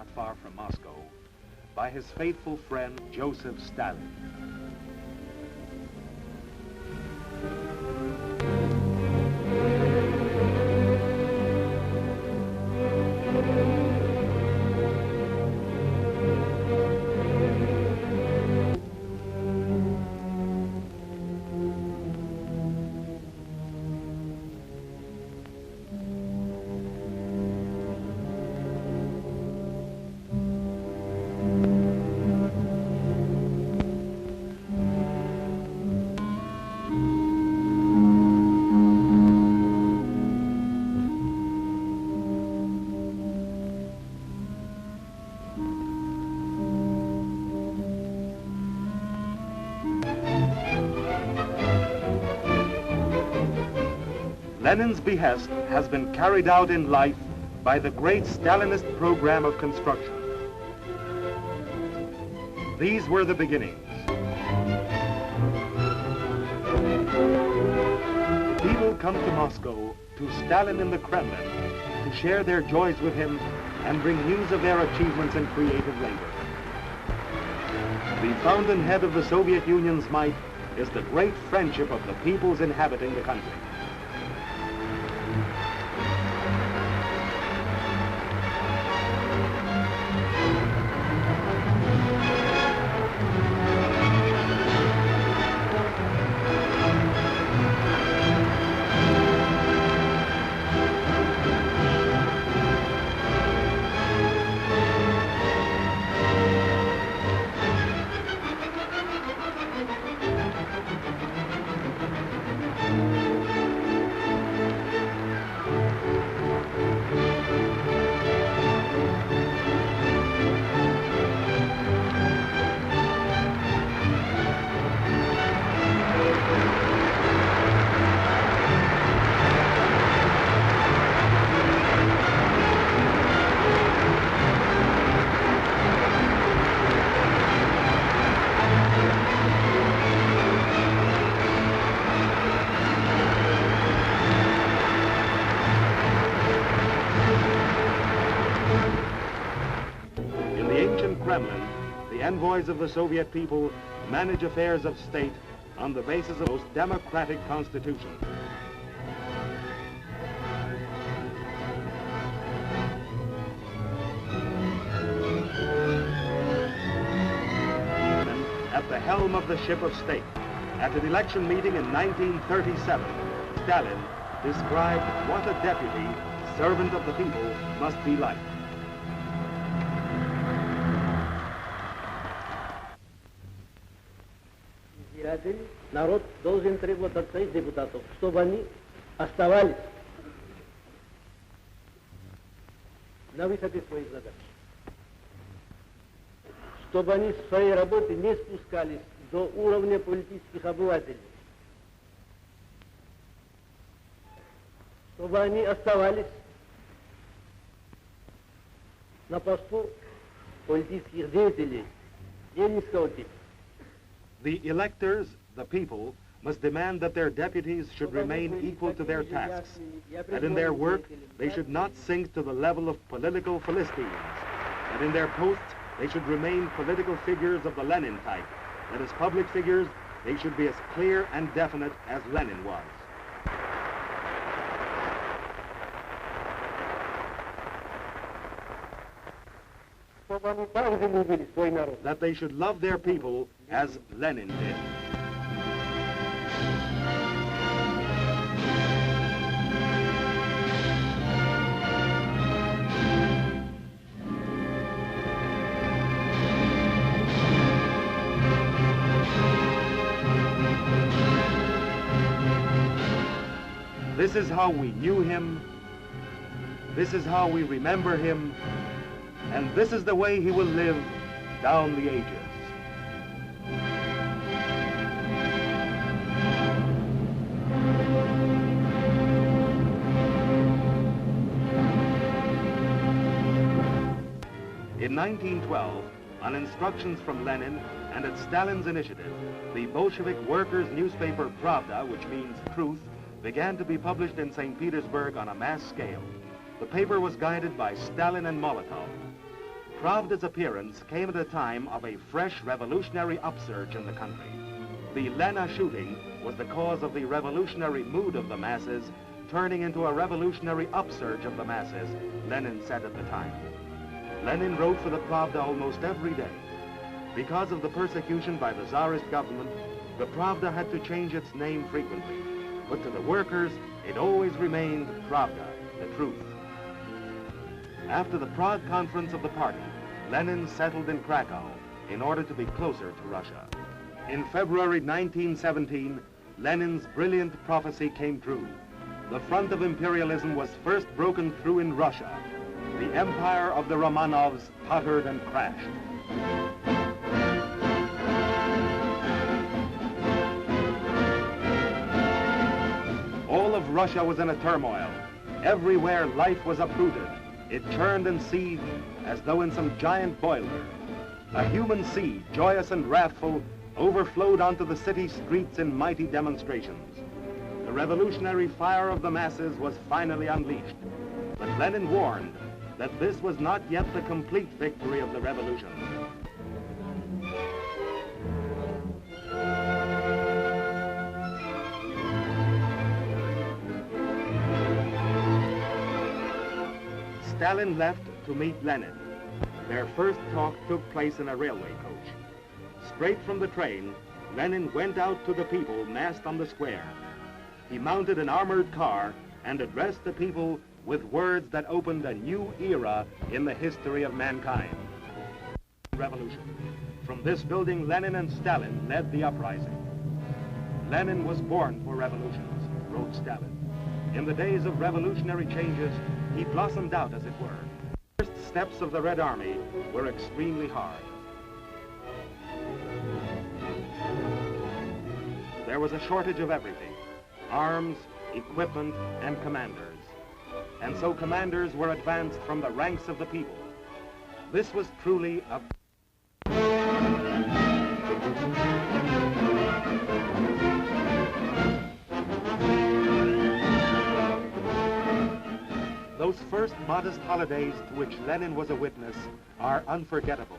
not far from Moscow, by his faithful friend Joseph Stalin. Lenin's behest has been carried out in life by the great Stalinist program of construction. These were the beginnings. People come to Moscow, to Stalin in the Kremlin, to share their joys with him and bring news of their achievements in creative labor. The fountainhead of the Soviet Union's might is the great friendship of the peoples inhabiting the country. Kremlin, the envoys of the Soviet people manage affairs of state on the basis of the most democratic constitution. At the helm of the ship of state, at an election meeting in 1937, Stalin described what a deputy, servant of the people, must be like. Народ должен требовать от своих депутатов, чтобы они оставались на высоте своих задач, чтобы они в своей работе не спускались до уровня политических обывателей, чтобы они оставались на посту политических деятелей ленинского типа. The electors, the people, must demand that their deputies should remain equal to their tasks, that in their work they should not sink to the level of political Philistines, that in their posts they should remain political figures of the Lenin type, that as public figures they should be as clear and definite as Lenin was. That they should love their people as Lenin did. This is how we knew him, this is how we remember him, and this is the way he will live down the ages. In 1912, on instructions from Lenin and at Stalin's initiative, the Bolshevik workers' newspaper Pravda, which means truth, began to be published in St. Petersburg on a mass scale. The paper was guided by Stalin and Molotov. Pravda's appearance came at a time of a fresh revolutionary upsurge in the country. The Lena shooting was the cause of the revolutionary mood of the masses turning into a revolutionary upsurge of the masses, Lenin said at the time. Lenin wrote for the Pravda almost every day. Because of the persecution by the Tsarist government, the Pravda had to change its name frequently. But to the workers, it always remained Pravda, the truth. After the Prague conference of the party, Lenin settled in Krakow in order to be closer to Russia. In February 1917, Lenin's brilliant prophecy came true. The front of imperialism was first broken through in Russia. The empire of the Romanovs tottered and crashed. All of Russia was in a turmoil. Everywhere life was uprooted. It churned and seethed as though in some giant boiler. A human sea, joyous and wrathful, overflowed onto the city streets in mighty demonstrations. The revolutionary fire of the masses was finally unleashed. But Lenin warned that this was not yet the complete victory of the revolution. Stalin left to meet Lenin. Their first talk took place in a railway coach. Straight from the train, Lenin went out to the people massed on the square. He mounted an armored car and addressed the people with words that opened a new era in the history of mankind. Revolution. From this building, Lenin and Stalin led the uprising. Lenin was born for revolutions, wrote Stalin. In the days of revolutionary changes, he blossomed out, as it were. The first steps of the Red Army were extremely hard. There was a shortage of everything: arms, equipment, and commanders. And so commanders were advanced from the ranks of the people. This was truly a... Those first modest holidays to which Lenin was a witness are unforgettable.